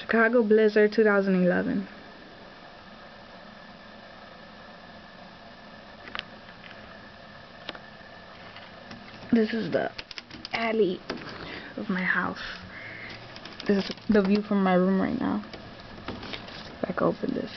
Chicago blizzard 2011. This is the alley of my house. This is the view from my room right now. If I can open this.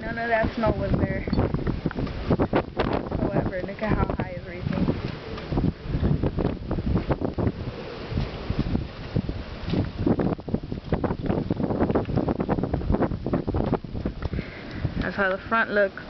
None of that snow was there. However, look at how high it's reaching. That's how the front looks.